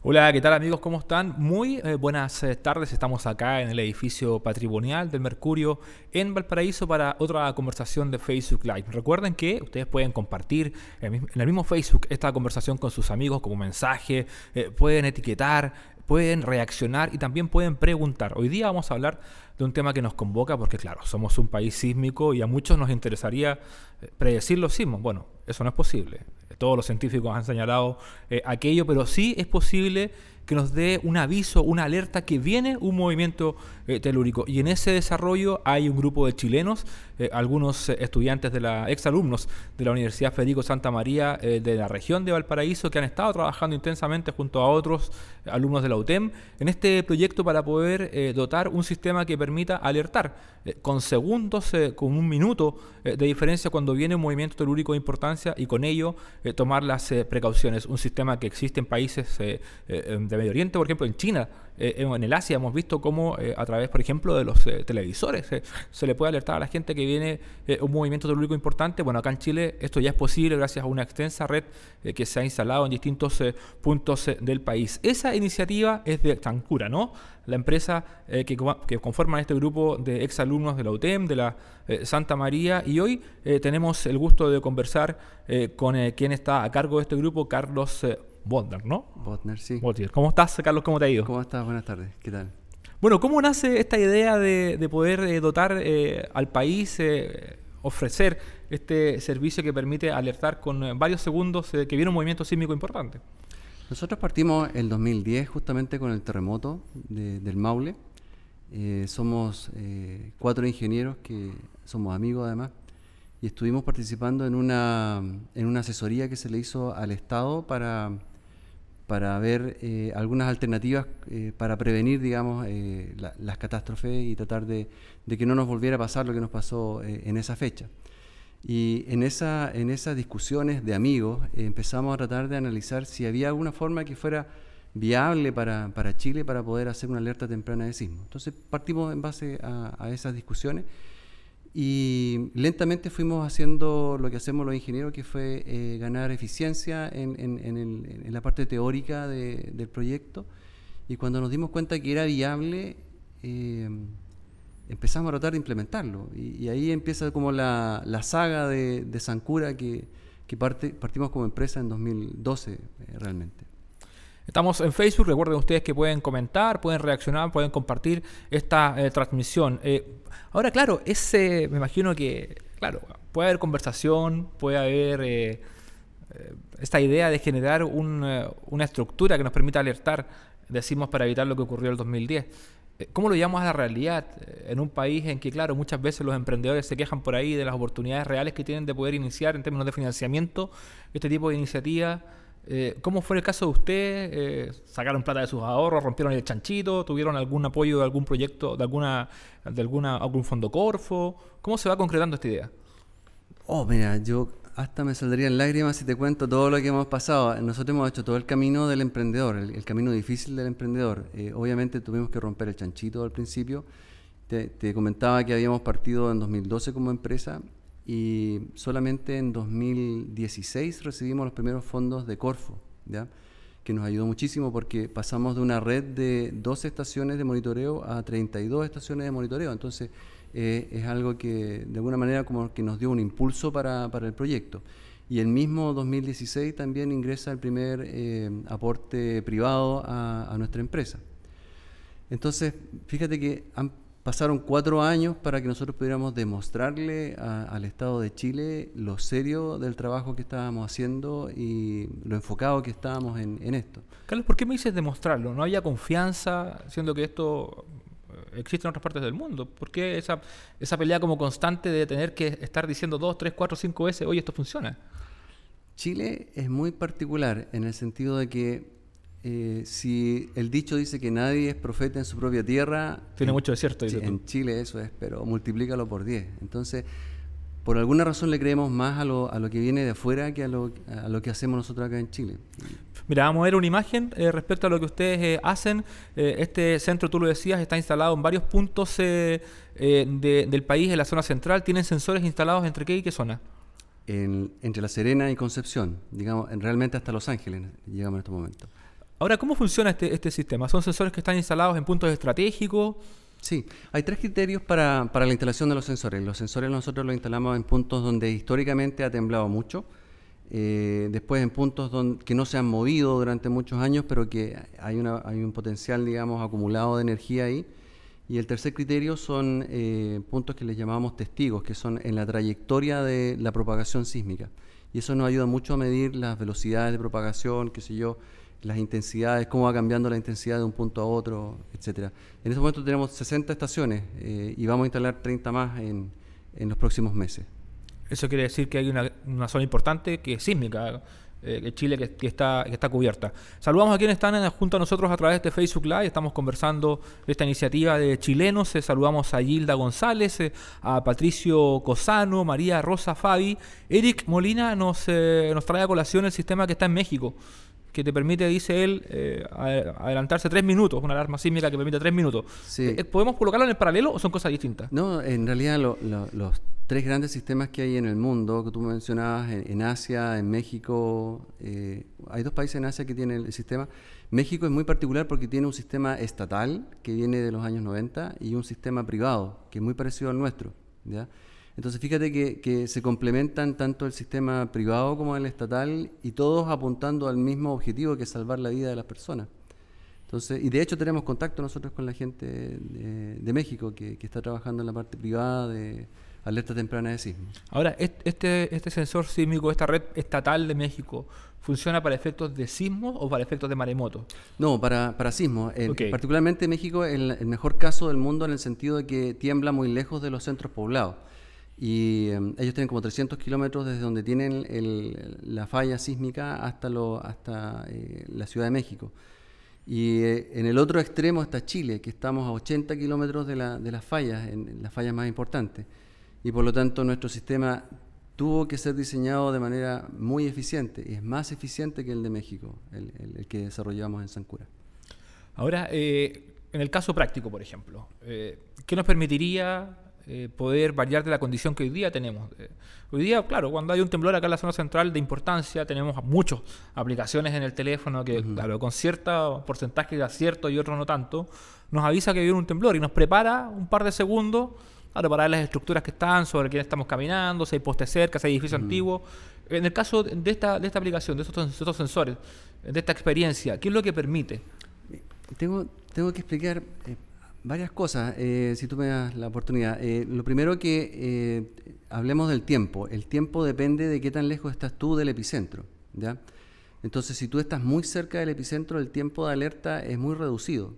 Hola, ¿qué tal amigos? ¿Cómo están? Muy buenas tardes. Estamos acá en el edificio patrimonial del Mercurio en Valparaíso para otra conversación de Facebook Live. Recuerden que ustedes pueden compartir en el mismo Facebook esta conversación con sus amigos como mensaje, pueden etiquetar, pueden reaccionar y también pueden preguntar. Hoy día vamos a hablar de un tema que nos convoca porque, claro, somos un país sísmico y a muchos nos interesaría predecir los sismos. Bueno, eso no es posible. Todos los científicos han señalado aquello, pero sí es posible que nos dé un aviso, una alerta que viene un movimiento telúrico. Y en ese desarrollo hay un grupo de chilenos, algunos estudiantes exalumnos de la Universidad Federico Santa María de la región de Valparaíso, que han estado trabajando intensamente junto a otros alumnos de la UTEM en este proyecto para poder dotar un sistema que permita alertar con segundos, con un minuto de diferencia cuando viene un movimiento telúrico de importancia y con ello tomar las precauciones. Un sistema que existe en países de Medio Oriente, por ejemplo en China, en el Asia hemos visto cómo a través, por ejemplo, de los televisores se le puede alertar a la gente que viene un movimiento telúrico importante. Bueno, acá en Chile esto ya es posible gracias a una extensa red que se ha instalado en distintos puntos del país. Esa iniciativa es de Tancura, ¿no? La empresa que conforman este grupo de exalumnos de la UTEM, de la Santa María, y hoy tenemos el gusto de conversar con quien está a cargo de este grupo, Carlos Bodner, ¿no? Bodner, sí. Bodner. ¿Cómo estás, Carlos? ¿Cómo te ha ido? ¿Cómo estás? Buenas tardes. ¿Qué tal? Bueno, ¿cómo nace esta idea de poder dotar al país, ofrecer este servicio que permite alertar con varios segundos que viene un movimiento sísmico importante? Nosotros partimos el 2010 justamente con el terremoto del Maule. Somos 4 ingenieros que somos amigos además y estuvimos participando en una asesoría que se le hizo al Estado para ver algunas alternativas para prevenir, digamos, las catástrofes y tratar de que no nos volviera a pasar lo que nos pasó en esa fecha. Y en esas discusiones de amigos empezamos a tratar de analizar si había alguna forma que fuera viable para Chile para poder hacer una alerta temprana de sismo. Entonces partimos en base a esas discusiones y lentamente fuimos haciendo lo que hacemos los ingenieros, que fue ganar eficiencia en la parte teórica del proyecto, y cuando nos dimos cuenta que era viable empezamos a tratar de implementarlo y ahí empieza como la saga de Sancura que partimos como empresa en 2012 realmente. Estamos en Facebook, recuerden ustedes que pueden comentar, pueden reaccionar, pueden compartir esta transmisión. Ahora, claro, me imagino que, claro, puede haber conversación, puede haber esta idea de generar una estructura que nos permita alertar, decimos, para evitar lo que ocurrió en el 2010. ¿Cómo lo llevamos a la realidad en un país en que, claro, muchas veces los emprendedores se quejan por ahí de las oportunidades reales que tienen de poder iniciar en términos de financiamiento este tipo de iniciativas? ¿Cómo fue el caso de usted? ¿Sacaron plata de sus ahorros, rompieron el chanchito, tuvieron algún apoyo de algún proyecto, de algún fondo Corfo? ¿Cómo se va concretando esta idea? Oh, mira, yo hasta me saldrían lágrimas si te cuento todo lo que hemos pasado. Nosotros hemos hecho todo el camino del emprendedor, el camino difícil del emprendedor. Obviamente tuvimos que romper el chanchito al principio. Te comentaba que habíamos partido en 2012 como empresa y solamente en 2016 recibimos los primeros fondos de Corfo, ¿ya? Que nos ayudó muchísimo porque pasamos de una red de 12 estaciones de monitoreo a 32 estaciones de monitoreo. Entonces es algo que de alguna manera como que nos dio un impulso para el proyecto. Y el mismo 2016 también ingresa el primer aporte privado a nuestra empresa. Entonces, fíjate que pasaron 4 años para que nosotros pudiéramos demostrarle al Estado de Chile lo serio del trabajo que estábamos haciendo y lo enfocado que estábamos en esto. Carlos, ¿por qué me dices demostrarlo? ¿No había confianza, siendo que esto existe en otras partes del mundo? ¿Por qué esa pelea como constante de tener que estar diciendo 2, 3, 4, 5 veces, oye, esto funciona? Chile es muy particular en el sentido de que si el dicho dice que nadie es profeta en su propia tierra, tiene mucho de cierto, dice tú. En Chile eso es, pero multiplícalo por 10. Entonces, por alguna razón le creemos más a lo que viene de afuera que a lo que hacemos nosotros acá en Chile. Mira, vamos a ver una imagen respecto a lo que ustedes hacen. Este centro, tú lo decías, está instalado en varios puntos del país, en la zona central. ¿Tienen sensores instalados entre qué y qué zona? Entre La Serena y Concepción, digamos, realmente hasta Los Ángeles llegamos en estos momentos. Ahora, ¿cómo funciona este sistema? ¿Son sensores que están instalados en puntos estratégicos? Sí, hay tres criterios para la instalación de los sensores. Los sensores nosotros los instalamos en puntos donde históricamente ha temblado mucho, después en puntos que no se han movido durante muchos años, pero que hay un potencial, digamos, acumulado de energía ahí. Y el tercer criterio son puntos que les llamamos testigos, que son en la trayectoria de la propagación sísmica. Y eso nos ayuda mucho a medir las velocidades de propagación, qué sé yo, las intensidades, cómo va cambiando la intensidad de un punto a otro, etcétera. En este momento tenemos 60 estaciones y vamos a instalar 30 más en los próximos meses. Eso quiere decir que hay una zona importante que es sísmica, Chile que está cubierta. Saludamos a quienes están junto a nosotros a través de Facebook Live. Estamos conversando de esta iniciativa de chilenos. Saludamos a Gilda González, a Patricio Cosano, María Rosa Fabi. Eric Molina nos trae a colación el sistema que está en México, que te permite, dice él, adelantarse 3 minutos, una alarma sísmica que permite 3 minutos. Sí. ¿Podemos colocarlo en el paralelo o son cosas distintas? No, en realidad los tres grandes sistemas que hay en el mundo, que tú mencionabas, en Asia, en México, hay 2 países en Asia que tienen el sistema. México es muy particular porque tiene un sistema estatal que viene de los años 90 y un sistema privado que es muy parecido al nuestro, ¿ya? Entonces fíjate que se complementan tanto el sistema privado como el estatal y todos apuntando al mismo objetivo, que es salvar la vida de las personas. Entonces, y de hecho tenemos contacto nosotros con la gente de México que está trabajando en la parte privada de alerta temprana de sismo. Ahora, este sensor sísmico, esta red estatal de México, ¿funciona para efectos de sismo o para efectos de maremoto? No, para sismo. Okay. Particularmente México es el mejor caso del mundo en el sentido de que tiembla muy lejos de los centros poblados. Y ellos tienen como 300 kilómetros desde donde tienen la falla sísmica hasta la Ciudad de México. Y en el otro extremo está Chile, que estamos a 80 kilómetros de las fallas, en las fallas más importantes. Y por lo tanto nuestro sistema tuvo que ser diseñado de manera muy eficiente, y es más eficiente que el de México, el que desarrollamos en Sancura. Ahora, en el caso práctico, por ejemplo, ¿qué nos permitiría poder variar de la condición que hoy día tenemos? Hoy día, claro, cuando hay un temblor acá en la zona central de importancia, tenemos muchas aplicaciones en el teléfono que, claro, con cierto porcentaje de acierto y otros no tanto, nos avisa que viene un temblor y nos prepara un par de segundos, claro, para ver las estructuras que están, sobre quién estamos caminando, si hay postes cerca, si hay edificios antiguos. En el caso de esta aplicación, de estos sensores, de esta experiencia, ¿qué es lo que permite? Tengo que explicar varias cosas, si tú me das la oportunidad. Lo primero que hablemos del tiempo. El tiempo depende de qué tan lejos estás tú del epicentro, ¿ya? Entonces, si tú estás muy cerca del epicentro, el tiempo de alerta es muy reducido.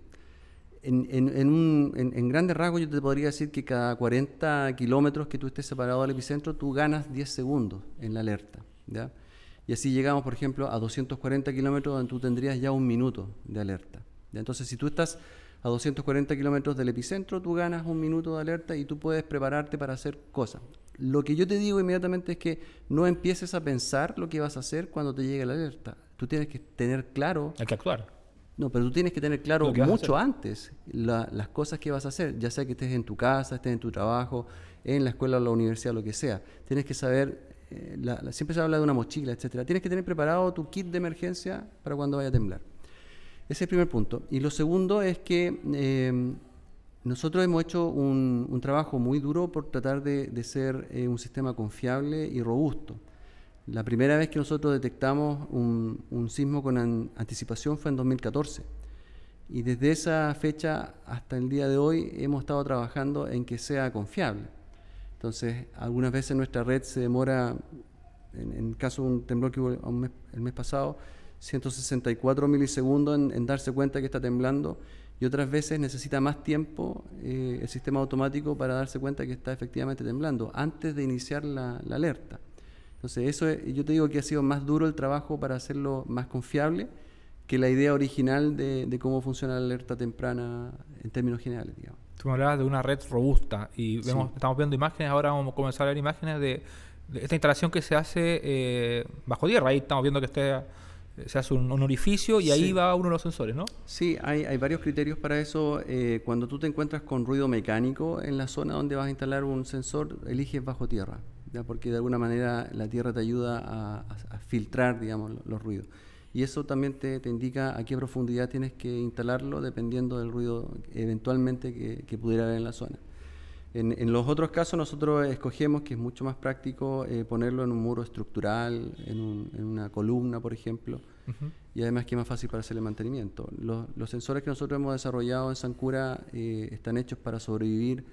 En grandes rasgos yo te podría decir que cada 40 kilómetros que tú estés separado del epicentro, tú ganas 10 segundos en la alerta, ¿ya? Y así llegamos, por ejemplo, a 240 kilómetros, donde tú tendrías ya 1 minuto de alerta, ¿ya? Entonces, si tú estás a 240 kilómetros del epicentro, tú ganas 1 minuto de alerta y tú puedes prepararte para hacer cosas. Lo que yo te digo inmediatamente es que no empieces a pensar lo que vas a hacer cuando te llegue la alerta. Tú tienes que tener claro... Hay que actuar. No, pero tú tienes que tener claro mucho antes las cosas que vas a hacer, ya sea que estés en tu casa, estés en tu trabajo, en la escuela o la universidad, lo que sea. Tienes que saber, siempre se habla de una mochila, etcétera. Tienes que tener preparado tu kit de emergencia para cuando vaya a temblar. Ese es el primer punto. Y lo segundo es que nosotros hemos hecho un trabajo muy duro por tratar de ser un sistema confiable y robusto. La primera vez que nosotros detectamos un sismo con anticipación fue en 2014. Y desde esa fecha hasta el día de hoy hemos estado trabajando en que sea confiable. Entonces, algunas veces nuestra red se demora, en el caso de un temblor que hubo el mes pasado, 164 milisegundos en darse cuenta que está temblando, y otras veces necesita más tiempo el sistema automático para darse cuenta que está efectivamente temblando, antes de iniciar la alerta. Entonces, yo te digo que ha sido más duro el trabajo para hacerlo más confiable que la idea original de cómo funciona la alerta temprana en términos generales, digamos. Tú me hablabas de una red robusta y estamos viendo imágenes, ahora vamos a comenzar a ver imágenes de esta instalación que se hace bajo tierra. Ahí estamos viendo que se hace un orificio y ahí va uno de los sensores, ¿no? Sí, hay varios criterios para eso. Cuando tú te encuentras con ruido mecánico en la zona donde vas a instalar un sensor, eliges bajo tierra, ¿ya? Porque de alguna manera la tierra te ayuda a filtrar, digamos, los ruidos. y eso también te indica a qué profundidad tienes que instalarlo dependiendo del ruido eventualmente que pudiera haber en la zona. En los otros casos nosotros escogemos, que es mucho más práctico, ponerlo en un muro estructural, en una columna, por ejemplo, y además que es más fácil para hacerle mantenimiento. Los sensores que nosotros hemos desarrollado en Sancura están hechos para sobrevivir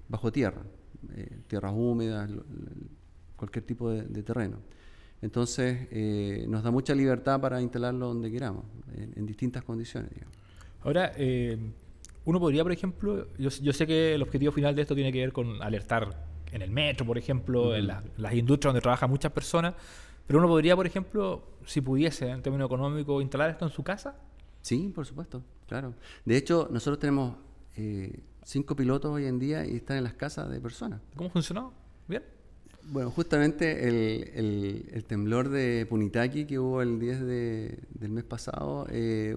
bajo tierra, tierras húmedas, cualquier tipo de terreno. Entonces nos da mucha libertad para instalarlo donde queramos, en distintas condiciones, digamos. Ahora, uno podría, por ejemplo, yo sé que el objetivo final de esto tiene que ver con alertar en el metro, por ejemplo, en las industrias donde trabajan muchas personas, pero uno podría, por ejemplo, si pudiese, en términos económicos, instalar esto en su casa. Sí, por supuesto, claro. De hecho, nosotros tenemos 5 pilotos hoy en día y están en las casas de personas. ¿Cómo funcionó? ¿Bien? Bueno, justamente el temblor de Punitaqui que hubo el 10 del mes pasado,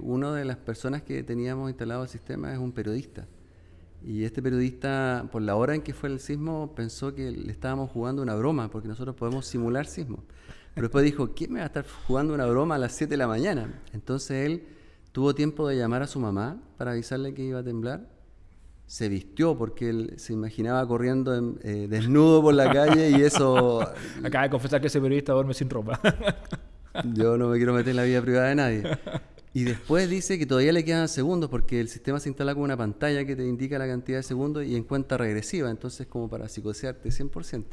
una de las personas que teníamos instalado el sistema es un periodista. Y este periodista, por la hora en que fue el sismo, pensó que le estábamos jugando una broma, porque nosotros podemos simular sismos. Pero después dijo, ¿quién me va a estar jugando una broma a las 7 de la mañana? Entonces él tuvo tiempo de llamar a su mamá para avisarle que iba a temblar. Se vistió porque él se imaginaba corriendo desnudo por la calle y eso... Acaba de confesar que ese periodista duerme sin ropa. Yo no me quiero meter en la vida privada de nadie. Y después dice que todavía le quedan segundos porque el sistema se instala con una pantalla que te indica la cantidad de segundos y en cuenta regresiva, entonces como para psicosearte 100%.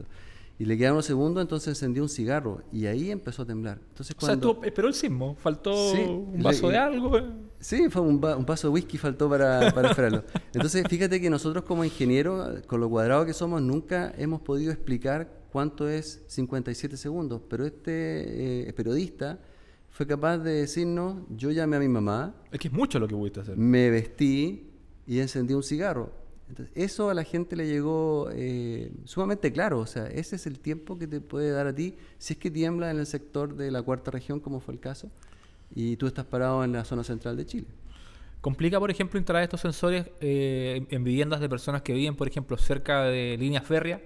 Y le quedaban unos segundos, entonces encendió un cigarro y ahí empezó a temblar. Entonces, cuando... O sea, esperó el sismo, faltó Sí, un vaso de algo. Sí, fue un vaso de whisky faltó para esperarlo. Entonces, fíjate que nosotros como ingenieros, con lo cuadrado que somos, nunca hemos podido explicar cuánto es 57 segundos, pero este periodista fue capaz de decirnos, yo llamé a mi mamá. Es que es mucho lo que pudiste hacer. Me vestí y encendí un cigarro. Entonces, eso a la gente le llegó sumamente claro. O sea, ese es el tiempo que te puede dar a ti si es que tiembla en el sector de la cuarta región, como fue el caso, y tú estás parado en la zona central de Chile. ¿Complica, por ejemplo, instalar estos sensores en viviendas de personas que viven, por ejemplo, cerca de líneas férreas?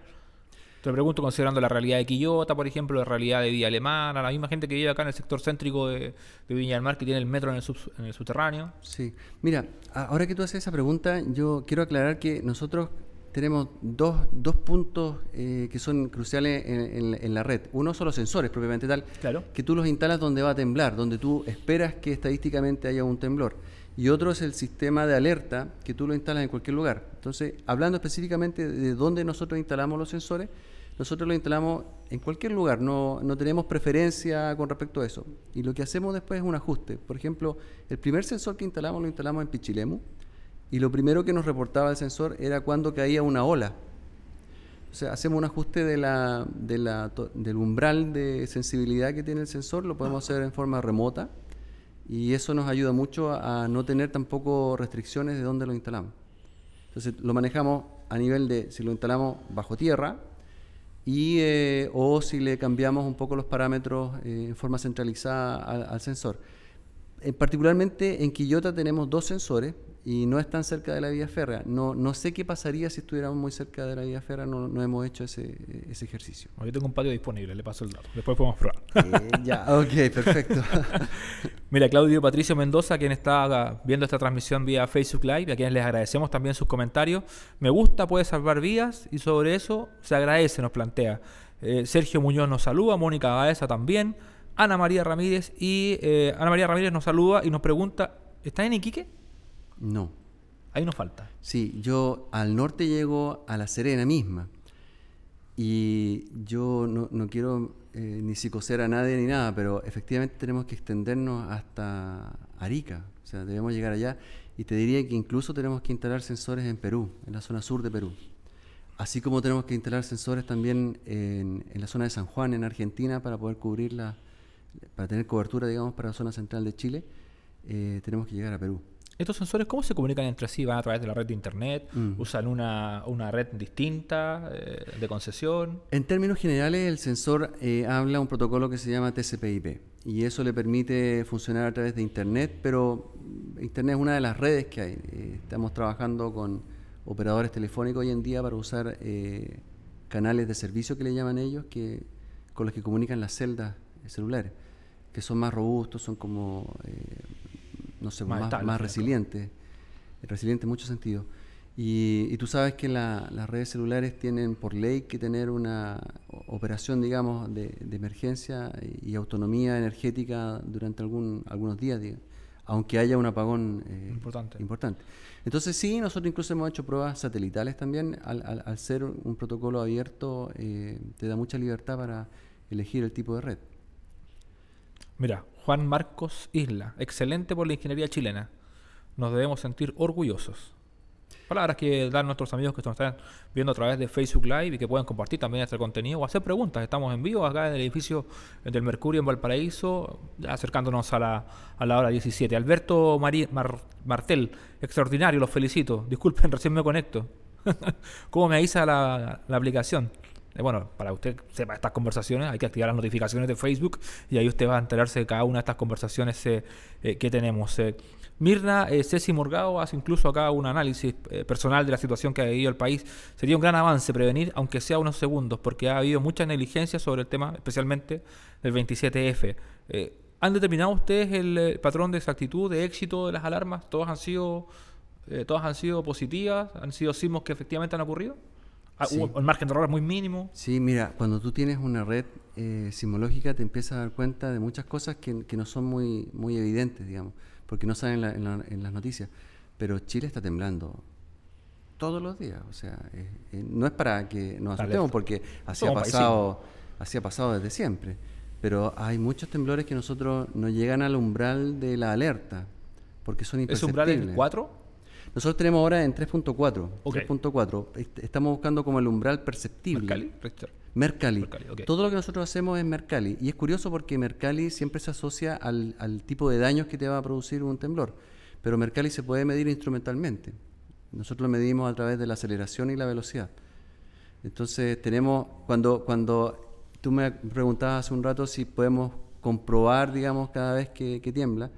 Te pregunto, considerando la realidad de Quillota, por ejemplo, la realidad de Villa Alemana, la misma gente que vive acá en el sector céntrico de Viña del Mar, que tiene el metro en el subterráneo. Sí. Mira, ahora que tú haces esa pregunta, yo quiero aclarar que nosotros tenemos dos puntos que son cruciales en la red. Uno son los sensores, propiamente tal, Claro. que tú los instalas donde va a temblar, donde tú esperas que estadísticamente haya un temblor. Y otro es el sistema de alerta, que tú lo instalas en cualquier lugar. Entonces, hablando específicamente de dónde nosotros instalamos los sensores, nosotros lo instalamos en cualquier lugar, no tenemos preferencia con respecto a eso. Y lo que hacemos después es un ajuste. Por ejemplo, el primer sensor que instalamos lo instalamos en Pichilemu, y lo primero que nos reportaba el sensor era cuando caía una ola. O sea, hacemos un ajuste del umbral de sensibilidad que tiene el sensor, lo podemos hacer en forma remota, y eso nos ayuda mucho a no tener tampoco restricciones de dónde lo instalamos. Entonces lo manejamos a nivel de si lo instalamos bajo tierra o si le cambiamos un poco los parámetros en forma centralizada al sensor. Particularmente en Quillota tenemos 2 sensores y no están cerca de la vía férrea. No sé qué pasaría si estuviéramos muy cerca de la vía férrea, no hemos hecho ese ejercicio. Yo tengo un patio disponible, le paso el dato. Después podemos probar. Ya, ok, perfecto. Mira, Claudio Patricio Mendoza, quien está viendo esta transmisión vía Facebook Live, a quienes les agradecemos también sus comentarios. Me gusta, puede salvar vidas, y sobre eso se agradece, nos plantea. Sergio Muñoz nos saluda, Mónica Baeza también, Ana María Ramírez nos saluda y nos pregunta, ¿está en Iquique? No. Ahí nos falta. Sí, yo al norte llego a La Serena misma, y yo no quiero ni psicosear a nadie ni nada, pero efectivamente tenemos que extendernos hasta Arica, o sea, debemos llegar allá, y te diría que incluso tenemos que instalar sensores en Perú, en la zona sur de Perú, así como tenemos que instalar sensores también en la zona de San Juan, en Argentina, para poder cubrirla, para tener cobertura, digamos, para la zona central de Chile. Tenemos que llegar a Perú. ¿Estos sensores cómo se comunican entre sí? ¿Van a través de la red de internet? ¿Usan una red distinta de concesión? En términos generales, el sensor habla un protocolo que se llama TCP/IP, y eso le permite funcionar a través de internet, pero internet es una de las redes que hay. Estamos trabajando con operadores telefónicos hoy en día para usar canales de servicio, que le llaman ellos, con los que comunican las celdas celulares. que son más robustos, son como, no sé, Más estable, más al fin y al resilientes, resilientes en muchos sentidos. Y tú sabes que las redes celulares tienen por ley que tener una operación, digamos, de emergencia y autonomía energética durante algunos días, aunque haya un apagón importante. Entonces sí, nosotros incluso hemos hecho pruebas satelitales también. Al ser un protocolo abierto, te da mucha libertad para elegir el tipo de red. Mira, Juan Marcos Isla, excelente por la ingeniería chilena. Nos debemos sentir orgullosos. Palabras que dan nuestros amigos que nos están viendo a través de Facebook Live y que pueden compartir también este contenido o hacer preguntas. Estamos en vivo acá en el edificio del Mercurio en Valparaíso, ya acercándonos a la hora 17. Alberto Martel, extraordinario, los felicito. Disculpen, recién me conecto. ¿Cómo me avisa la aplicación? Bueno, para usted sepa estas conversaciones, hay que activar las notificaciones de Facebook y ahí usted va a enterarse de cada una de estas conversaciones que tenemos. Mirna Ceci Morgado hace incluso acá un análisis personal de la situación que ha vivido el país. Sería un gran avance prevenir, aunque sea unos segundos, porque ha habido mucha negligencia sobre el tema, especialmente del 27F. ¿Han determinado ustedes el patrón de exactitud, de éxito de las alarmas? ¿Todas han sido positivas? ¿Han sido sismos que efectivamente han ocurrido? Sí. ¿El margen de error es muy mínimo? Sí, mira, cuando tú tienes una red sismológica te empiezas a dar cuenta de muchas cosas que no son muy evidentes, digamos, porque no salen en las noticias. Pero Chile está temblando todos los días, o sea, no es para que nos asustemos, porque así ha pasado desde siempre. Pero hay muchos temblores que nosotros nos llegan al umbral de la alerta, porque son imperceptibles. ¿Ese umbral es el 4? Nosotros tenemos ahora en 3.4. Okay. 3.4. Estamos buscando como el umbral perceptible. Mercalli. Okay. Todo lo que nosotros hacemos es Mercalli. Y es curioso porque Mercalli siempre se asocia al tipo de daños que te va a producir un temblor. Pero Mercalli se puede medir instrumentalmente. Nosotros lo medimos a través de la aceleración y la velocidad. Entonces tenemos, cuando tú me preguntabas hace un rato si podemos comprobar, digamos, cada vez que tiembla.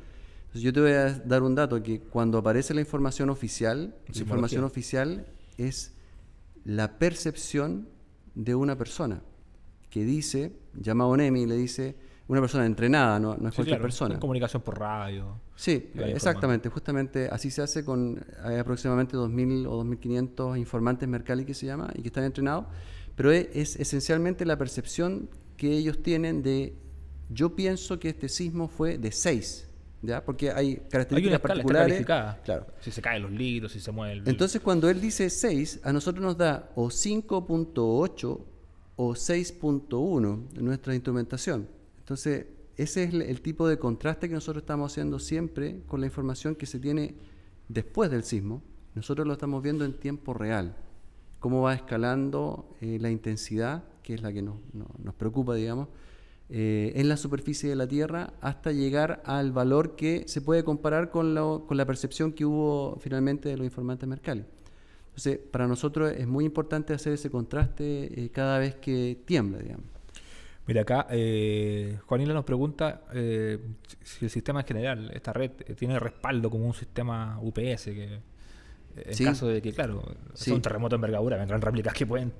Yo te voy a dar un dato, que cuando aparece la información oficial, es la percepción de una persona que dice, llama a ONEMI y le dice, una persona entrenada, no es cualquier persona. Comunicación por radio. Sí, exactamente, justamente así se hace hay aproximadamente 2.000 o 2.500 informantes Mercalli que se llama y que están entrenados, pero es esencialmente la percepción que ellos tienen de, yo pienso que este sismo fue de 6. ¿Ya? Porque hay características particulares. Claro. Si se caen los litros, si se mueve el... Entonces, cuando él dice 6, a nosotros nos da o 5.8 o 6.1 en nuestra instrumentación. Entonces, ese es el tipo de contraste que nosotros estamos haciendo siempre con la información que se tiene después del sismo. Nosotros lo estamos viendo en tiempo real. Cómo va escalando la intensidad, que es la que nos preocupa, digamos, en la superficie de la Tierra hasta llegar al valor que se puede comparar con la percepción que hubo finalmente de los informantes Mercalli. Entonces, para nosotros es muy importante hacer ese contraste cada vez que tiembla, digamos. Mira, acá Juanila nos pregunta si el sistema en general, esta red, tiene respaldo como un sistema UPS, que en caso de que, claro, sea un terremoto de envergadura, vendrán réplicas que pueden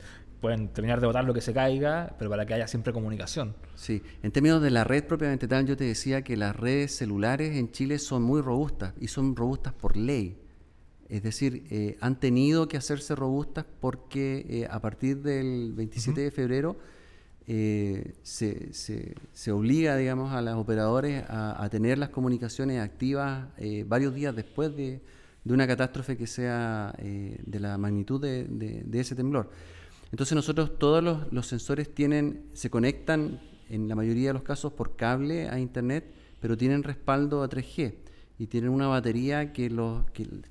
terminar de botar lo que se caiga, pero para que haya siempre comunicación. Sí, en términos de la red propiamente tal, yo te decía que las redes celulares en Chile son muy robustas y son robustas por ley. Es decir, han tenido que hacerse robustas porque a partir del 27 de febrero se obliga, digamos, a los operadores a tener las comunicaciones activas varios días después de una catástrofe que sea de la magnitud de ese temblor. Entonces nosotros todos los sensores se conectan en la mayoría de los casos por cable a internet, pero tienen respaldo a 3G y tienen una batería que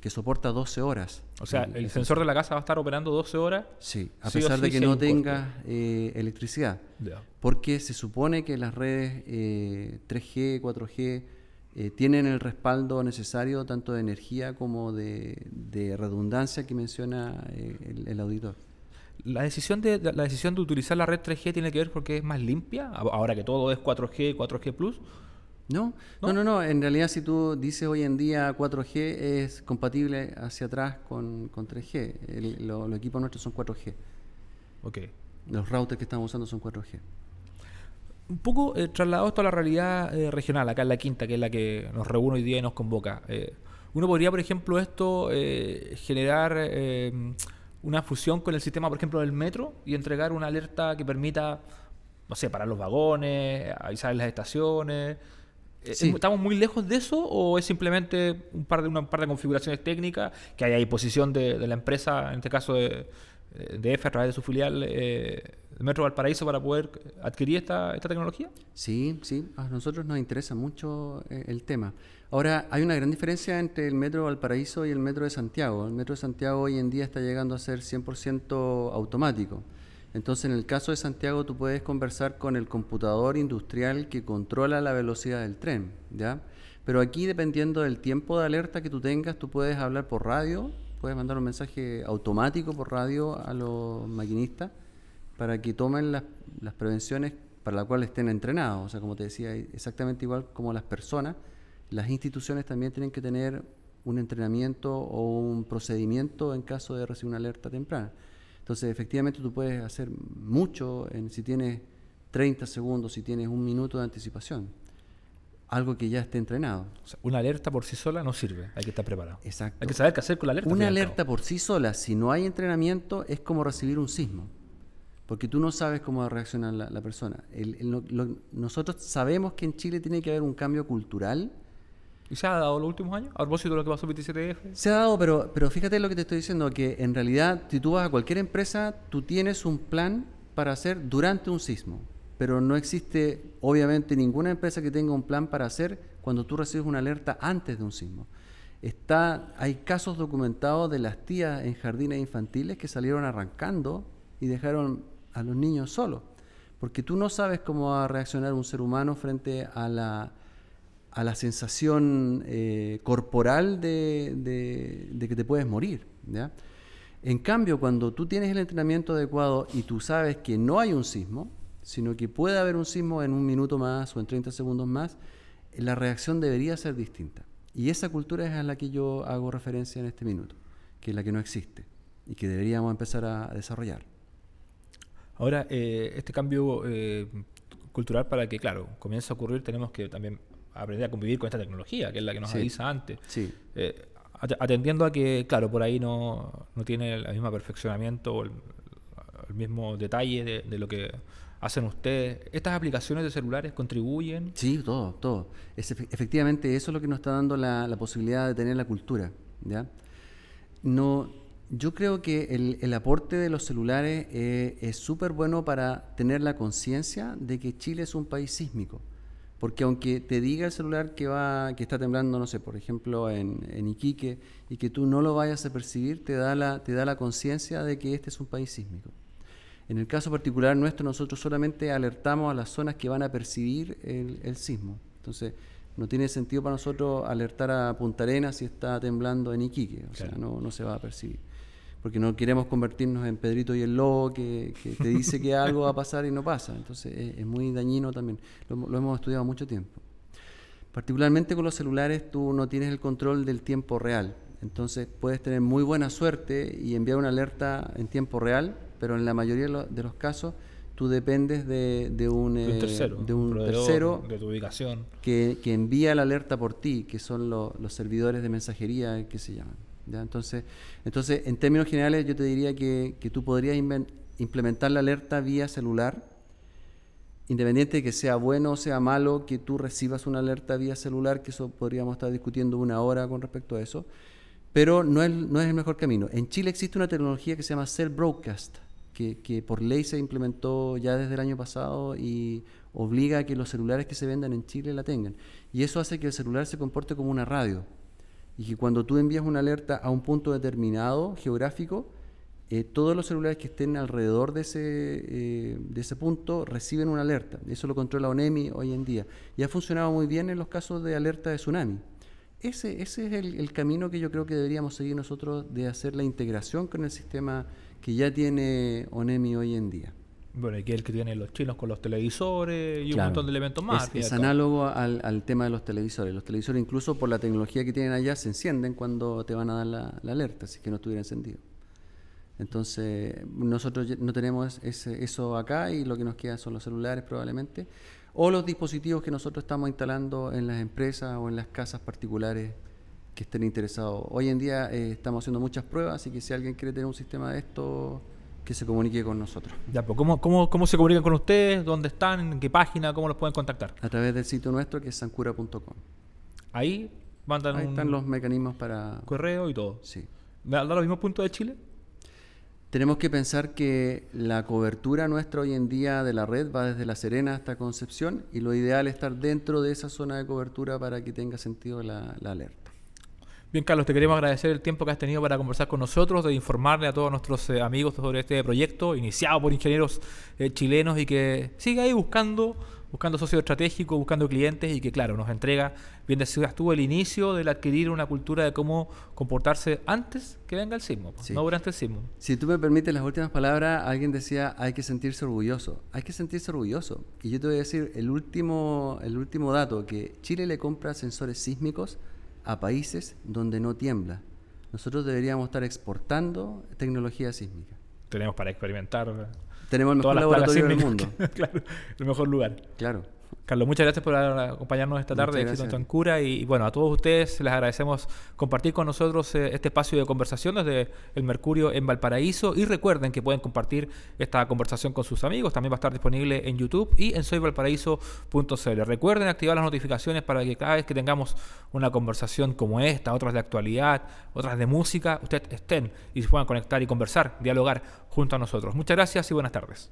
soporta 12 horas. O sea, el sensor de la casa va a estar operando 12 horas. Sí, a pesar de que no tenga electricidad. Yeah. Porque se supone que las redes 3G, 4G tienen el respaldo necesario tanto de energía como de redundancia que menciona el auditor. La decisión de utilizar la red 3G tiene que ver porque es más limpia, ahora que todo es 4G, 4G Plus. No. En realidad, si tú dices hoy en día 4G es compatible hacia atrás con 3G. Los equipos nuestros son 4G. Ok. Los routers que estamos usando son 4G. Un poco trasladado esto a la realidad regional, acá en La Quinta, que es la que nos reúne hoy día y nos convoca. Uno podría, por ejemplo, esto generar una fusión con el sistema, por ejemplo, del metro y entregar una alerta que permita, no sé, parar los vagones, avisar en las estaciones. Sí, ¿Estamos muy lejos de eso o es simplemente una par de configuraciones técnicas que hay a disposición de la empresa, en este caso de EFE a través de su filial Metro Valparaíso para poder adquirir esta tecnología? sí, sí, a nosotros nos interesa mucho el tema. Ahora, hay una gran diferencia entre el Metro Valparaíso y el Metro de Santiago. El Metro de Santiago hoy en día está llegando a ser 100% automático. Entonces, en el caso de Santiago, tú puedes conversar con el computador industrial que controla la velocidad del tren, ¿ya? Pero aquí, dependiendo del tiempo de alerta que tú tengas, tú puedes hablar por radio, puedes mandar un mensaje automático por radio a los maquinistas para que tomen las prevenciones para las cuales estén entrenados. O sea, como te decía, exactamente igual como las personas, las instituciones también tienen que tener un entrenamiento o un procedimiento en caso de recibir una alerta temprana. Entonces, efectivamente, tú puedes hacer mucho si tienes 30 segundos, si tienes un minuto de anticipación. Algo que ya esté entrenado. O sea, una alerta por sí sola no sirve, hay que estar preparado. Exacto. Hay que saber qué hacer con la alerta. Una alerta por sí sola, si no hay entrenamiento, es como recibir un sismo. Porque tú no sabes cómo va a reaccionar la persona. Nosotros sabemos que en Chile tiene que haber un cambio cultural. ¿Y se ha dado los últimos años? A propósito de lo que pasó en 27F. Se ha dado, pero fíjate lo que te estoy diciendo, que en realidad, si tú vas a cualquier empresa, tú tienes un plan para hacer durante un sismo. Pero no existe, obviamente, ninguna empresa que tenga un plan para hacer cuando tú recibes una alerta antes de un sismo. Hay casos documentados de las tías en jardines infantiles que salieron arrancando y dejaron a los niños solos, porque tú no sabes cómo va a reaccionar un ser humano frente a la sensación corporal de que te puedes morir, ¿ya? En cambio, cuando tú tienes el entrenamiento adecuado y tú sabes que no hay un sismo, sino que puede haber un sismo en un minuto más o en 30 segundos más, la reacción debería ser distinta. Y esa cultura es a la que yo hago referencia en este minuto, que es la que no existe y que deberíamos empezar a desarrollar. Ahora, este cambio cultural para que, claro, comience a ocurrir, tenemos que también aprender a convivir con esta tecnología, que es la que nos avisa antes. Sí. Atendiendo a que, claro, por ahí no tiene el mismo perfeccionamiento o el mismo detalle de lo que hacen ustedes. ¿Estas aplicaciones de celulares contribuyen? Sí, todo. Efectivamente, eso es lo que nos está dando la posibilidad de tener la cultura, ¿ya? Yo creo que el aporte de los celulares es súper bueno para tener la conciencia de que Chile es un país sísmico. Porque aunque te diga el celular que está temblando, no sé, por ejemplo, en Iquique, y que tú no lo vayas a percibir, te da la conciencia de que este es un país sísmico. En el caso particular nuestro, nosotros solamente alertamos a las zonas que van a percibir el sismo. Entonces, no tiene sentido para nosotros alertar a Punta Arenas si está temblando en Iquique. O sea, no se va a percibir. Porque no queremos convertirnos en Pedrito y el Lobo que te dice que algo va a pasar y no pasa. Entonces, es muy dañino también. Lo hemos estudiado mucho tiempo. Particularmente con los celulares, tú no tienes el control del tiempo real. Entonces, puedes tener muy buena suerte y enviar una alerta en tiempo real, pero en la mayoría de los casos tú dependes de un tercero de tu ubicación que envía la alerta por ti, que son los servidores de mensajería que se llaman, ¿ya? Entonces, en términos generales, yo te diría que tú podrías implementar la alerta vía celular, independiente de que sea bueno o sea malo que tú recibas una alerta vía celular, que eso podríamos estar discutiendo una hora con respecto a eso. Pero no es el mejor camino. En Chile existe una tecnología que se llama Cell Broadcast, que por ley se implementó ya desde el año pasado y obliga a que los celulares que se vendan en Chile la tengan. Y eso hace que el celular se comporte como una radio. Y que cuando tú envías una alerta a un punto determinado geográfico, todos los celulares que estén alrededor de ese punto reciben una alerta. Eso lo controla ONEMI hoy en día. Y ha funcionado muy bien en los casos de alerta de tsunami. Ese es el camino que yo creo que deberíamos seguir nosotros, de hacer la integración con el sistema que ya tiene ONEMI hoy en día. Bueno, y que es el que tienen los chinos con los televisores y Claro. un montón de elementos más. Es análogo al tema de los televisores. Los televisores, incluso por la tecnología que tienen allá, se encienden cuando te van a dar la alerta, si es que no estuviera encendido. Entonces, nosotros no tenemos eso acá y lo que nos queda son los celulares probablemente, o los dispositivos que nosotros estamos instalando en las empresas o en las casas particulares que estén interesados. Hoy en día estamos haciendo muchas pruebas, así que si alguien quiere tener un sistema de esto, que se comunique con nosotros. Ya, pues, ¿cómo se comunican con ustedes? ¿Dónde están? ¿En qué página? ¿Cómo los pueden contactar? A través del sitio nuestro, que es sancura.com. Ahí mandan Ahí están los mecanismos para... correo y todo. Sí. ¿Me da los mismos puntos de Chile? Tenemos que pensar que la cobertura nuestra hoy en día de la red va desde La Serena hasta Concepción, y lo ideal es estar dentro de esa zona de cobertura para que tenga sentido la alerta. Bien, Carlos, te queremos agradecer el tiempo que has tenido para conversar con nosotros, de informarle a todos nuestros amigos sobre este proyecto iniciado por ingenieros chilenos y que sigue ahí buscando socios estratégicos, buscando clientes y que, claro, nos entrega, bien decías tú, el inicio del adquirir una cultura de cómo comportarse antes que venga el sismo, Sí. no durante el sismo. Si tú me permites las últimas palabras, alguien decía, hay que sentirse orgulloso. Hay que sentirse orgulloso. Y yo te voy a decir el último dato, que Chile le compra sensores sísmicos a países donde no tiembla. Nosotros deberíamos estar exportando tecnología sísmica. Tenemos para experimentar Tenemos el mejor todas las plagas laboratorio del mundo. sísmicas. Claro, el mejor lugar. Claro. Carlos, muchas gracias por acompañarnos esta tarde de Éxito en Chancura y bueno, a todos ustedes les agradecemos compartir con nosotros este espacio de conversación desde el Mercurio en Valparaíso, y recuerden que pueden compartir esta conversación con sus amigos, también va a estar disponible en YouTube y en soyvalparaíso.cl. Recuerden activar las notificaciones para que cada vez que tengamos una conversación como esta, otras de actualidad, otras de música, ustedes estén y se puedan conectar y conversar, dialogar junto a nosotros. Muchas gracias y buenas tardes.